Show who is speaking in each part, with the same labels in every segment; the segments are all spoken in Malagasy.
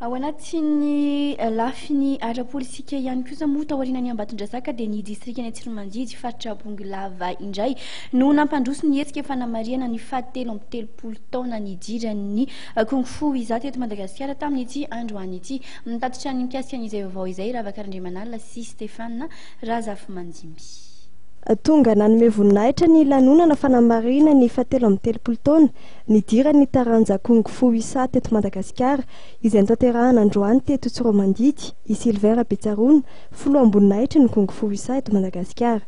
Speaker 1: ao anatin'ny lafiny ara-pôlisika ihany koa moa taorianany Ambatondrazaka dia ny distrikany Atsiromanjidy faritra Bongolava indray no nampandroso ny hetsika fanamariana ny fahatelo amby telopolo taona nidiran'ny Kung Fu izato eto Madagasikara tamin'ity androany ity. Mitatitra ny mikasika an'izay vaovao izay Ravakarandramanala sy Stefana Razafimandimby.
Speaker 2: Tonga nanome voninahitra ny lanonana fanamarina ny fahatelo amby telopolo taona nidiran'ny taranja Kung Fu izato eto Madagasikara izay notanterahana androany teto Tsiromandidy i Sylvain Rabetsarona filoam-boninahitra ny Kung Fu izato eto Madagasikara.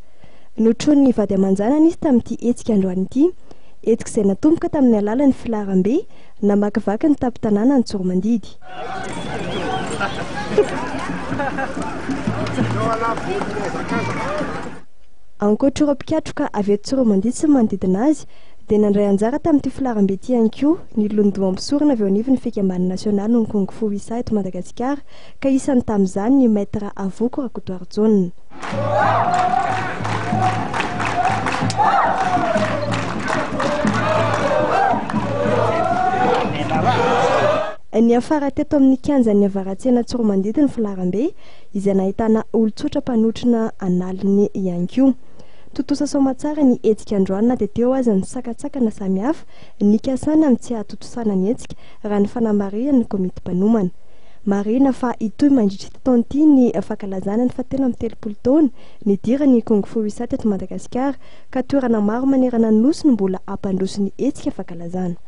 Speaker 2: Notrony vady aman-janany izy tamin'ity hetsika androany ity, hetsika izay natomboka tamin'ny alalan'ny filaram-be namakivaky ny tampon-tanàna ny Tsiromandidy. Ankoatra ireo mpikatroka avy eto Tsiromandidy sy manodidina azy dia nandray anjara tamin'ity filaram-be ity ihany koa ny londoa misorona avy ao anivon'ny fikambanana nasionaly ny Kung Fu izato eto Madagasikara ka isany tamin'izany ny maître Avoko Rakotoary Jaune. Ny afara teto amin'ny kianjan'ny avaratsena Tsiromandidy ny filaram-be izay nahitana olon-tsotra mpanotrina analiny ihany koa. Totosa somatsara ny hetsika androany na dia teo aza ny sakatsakana samihafa nikasana amin'ny tsy ahatotosana ny hetsika raha ny fanamariana ny komity mpanomana. Marina fa itoy mandritra taona ity ny fankalazana ny fahatelo amby telopolo taona nidirany Kung Fu izato eto Madagasikara ka toerana maro manerana ny nosy no mbola hampandroso ny hetsika fankalazana.